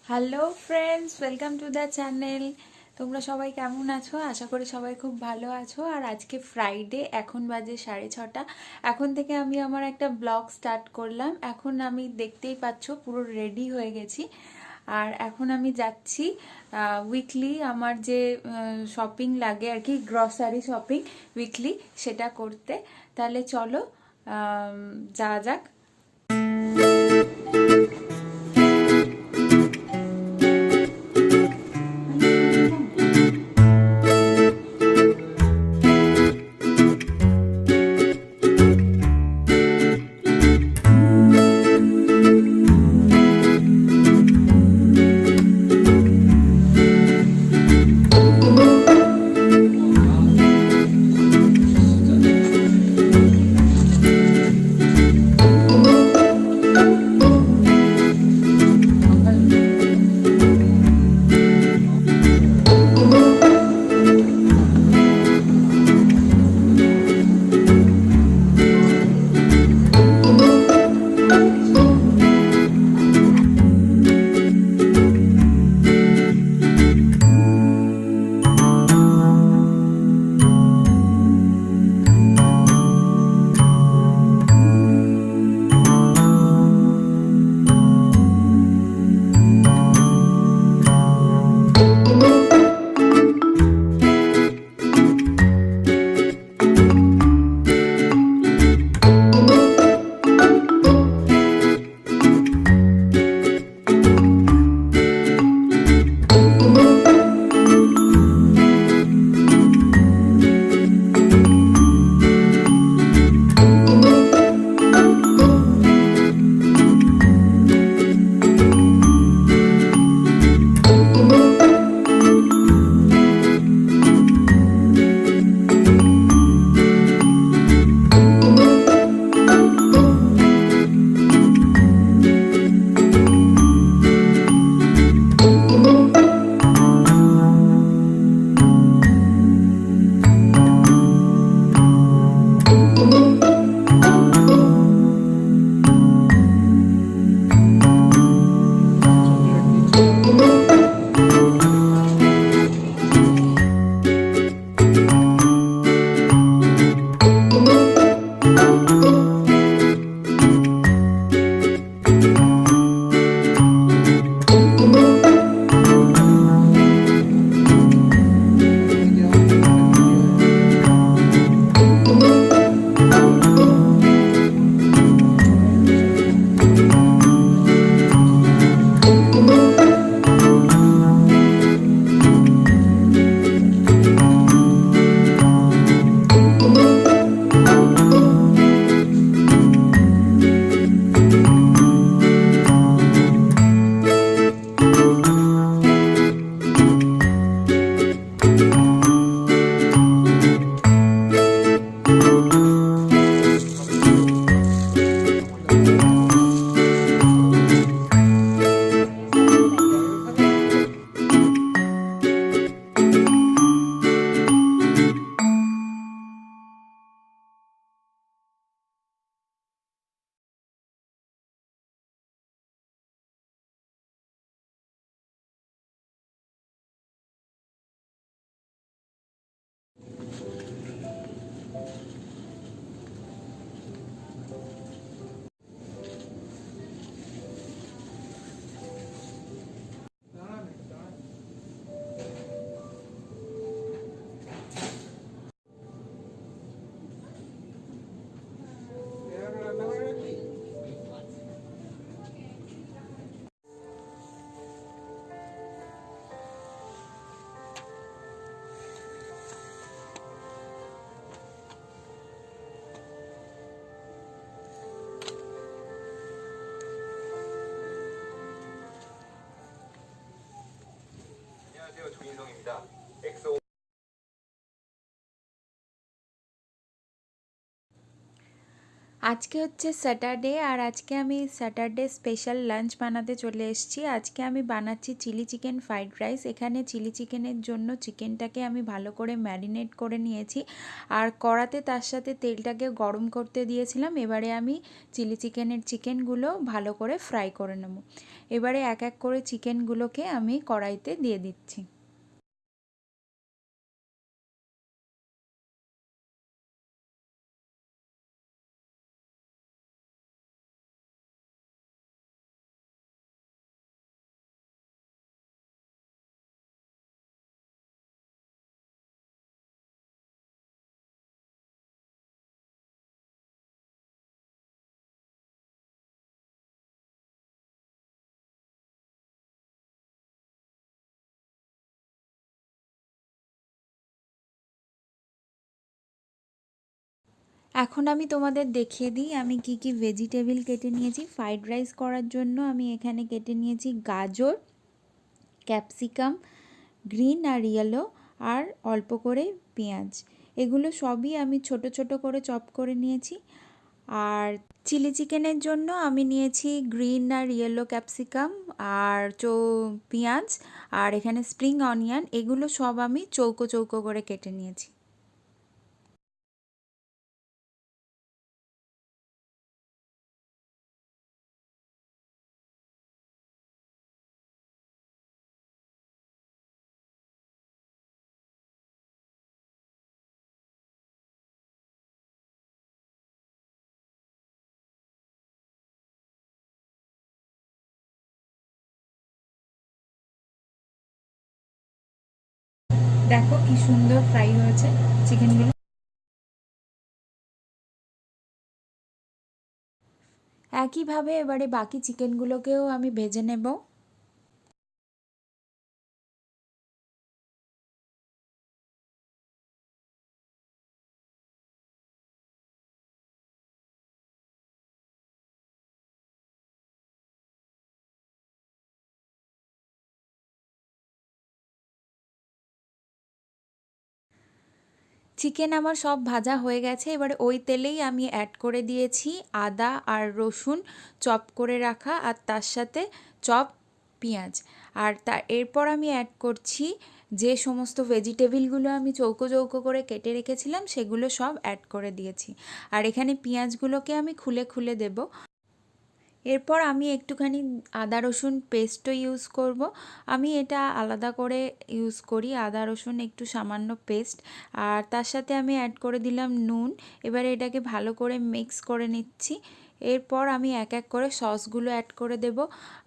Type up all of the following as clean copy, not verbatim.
Hello friends, welcome to the channel. তোমরা সবাই কেমন আছো? আশা করি সবাই খুব ভালো আছো। আর আজকে ফ্রাইডে, এখন বাজে 6:30। এখন থেকে আমি আমার একটা ব্লগ স্টার্ট করলাম। এখন আমি দেখতেই পাচ্ছ পুরো রেডি হয়ে গেছি। আর এখন আমি যাচ্ছি উইকলি আমার যে শপিং লাগে আর কি, গ্রসারি শপিং উইকলি, সেটা করতে। তাহলে চলো যাওয়া যাক। আজকে হচ্ছে স্যাটারডে আর আজকে আমি স্যাটারডে স্পেশাল লাঞ্চ বানাতে চলে এসেছি। আজকে আমি বানাচ্ছি চিলি চিকেন ফ্রাইড রাইস। এখানে চিলি চিকেনের জন্য চিকেনটাকে আমি ভালো করে ম্যারিনেট করে নিয়েছি আর কড়াতে তার সাথে তেলটাকে গরম করতে দিয়েছিলাম। এবারে আমি চিকেনগুলো ভালো করে ফ্রাই করে নেব। এবারে এক এক করে চিকেনগুলোকে আমি কড়াইতে দিয়ে দিচ্ছি। এখন আমি তোমাদের দেখিয়ে দিই আমি কি কি ভেজিটেবল কেটে নিয়েছি। ফ্রাইড রাইস করার জন্য আমি এখানে কেটে নিয়েছি গাজর, ক্যাপসিকাম, গ্রিন আর ইয়েলো, আর অল্প করে পেঁয়াজ। এগুলো সবই আমি ছোট ছোট করে চপ করে নিয়েছি। আর চিলি চিকেনের জন্য আমি নিয়েছি গ্রিন আর ইয়েলো ক্যাপসিকাম আর পেঁয়াজ আর এখানে স্প্রিং অনিয়ন। এগুলো সব আমি চৌকো চৌকো করে কেটে নিয়েছি। দেখো কি সুন্দর ফ্রাই হয়েছে চিকেনগুলো। একইভাবে এবারে বাকি চিকেনগুলোকেও আমি ভেজে নেব। চিকেন আমার সব ভাজা হয়ে গেছে। এবারে ওই তেলেই আমি অ্যাড করে দিয়েছি আদা আর রসুন চপ করে রাখা আর তার সাথে চপ পেঁয়াজ। আর এরপর আমি অ্যাড করছি যে সমস্ত ভেজিটেবলগুলো আমি চৌকো চৌকো করে কেটে রেখেছিলাম সেগুলো সব অ্যাড করে দিয়েছি। আর এখানে পেঁয়াজগুলোকে আমি খুলে খুলে দেব। এরপর আমি একটুখানি আদা রসুন পেস্টও ইউজ করব। আমি এটা আলাদা করে ইউজ করি, আদা রসুন একটু সামান্য পেস্ট। আর তার সাথে আমি অ্যাড করে দিলাম নুন। এবারে এটাকে ভালো করে মিক্স করে নিচ্ছি। এরপর আমি এক এক করে সসগুলো অ্যাড করে দেব।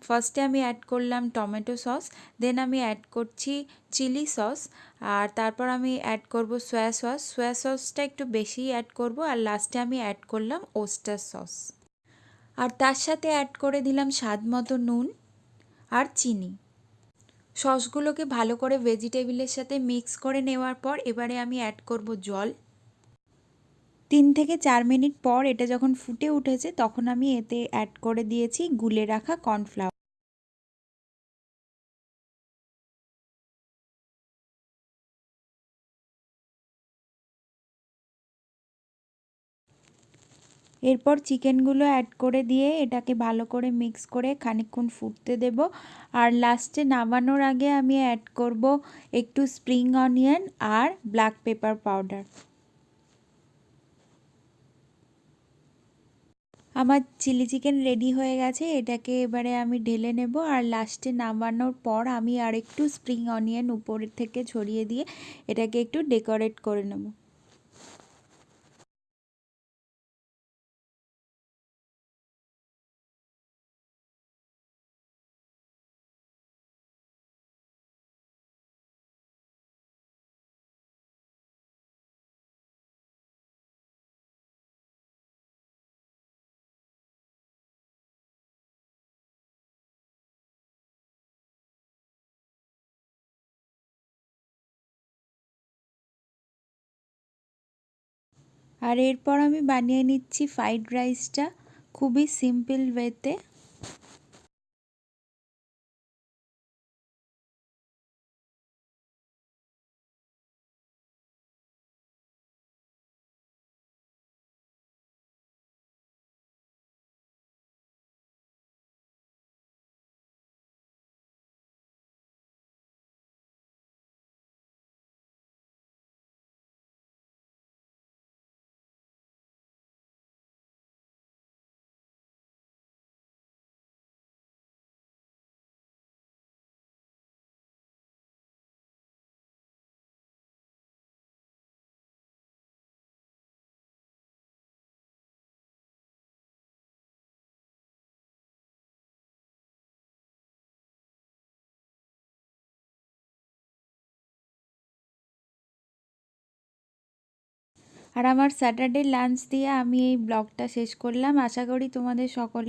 ফার্স্টে আমি অ্যাড করলাম টমেটো সস, দেন আমি অ্যাড করছি চিলি সস, আর তারপর আমি অ্যাড করব সয়া সস। সয়া সসটা একটু বেশিই অ্যাড করব। আর লাস্টে আমি অ্যাড করলাম ওস্টার সস। আর তার সাথে অ্যাড করে দিলাম স্বাদ মতো নুন আর চিনি। সসগুলোকে ভালো করে ভেজিটেবিলের সাথে মিক্স করে নেওয়ার পর এবারে আমি অ্যাড করব জল। 3 থেকে 4 মিনিট পর এটা যখন ফুটে উঠেছে তখন আমি এতে অ্যাড করে দিয়েছি গুলে রাখা কর্নফ্লাওয়ার। এরপর চিকেনগুলো অ্যাড করে দিয়ে এটাকে ভালো করে মিক্স করে খানিকক্ষণ ফুটতে দেব। আর লাস্টে নামানোর আগে আমি অ্যাড করব একটু স্প্রিং অনিয়ন আর ব্ল্যাক পেপার পাউডার। আমার চিলি চিকেন রেডি হয়ে গেছে। এটাকে এবারে আমি ঢেলে নেব আর লাস্টে নামানোর পর আমি আরেকটু স্প্রিং অনিয়ন উপরের থেকে ছড়িয়ে দিয়ে এটাকে একটু ডেকোরেট করে নেব। আর এরপর আমি বানিয়ে নিচ্ছি ফ্রাইড রাইসটা খুবই সিম্পল ওয়েতে। আর আমার স্যাটারডে লাঞ্চ দিয়ে আমি এই ব্লগটা শেষ করলাম। আশা করি তোমাদের সকল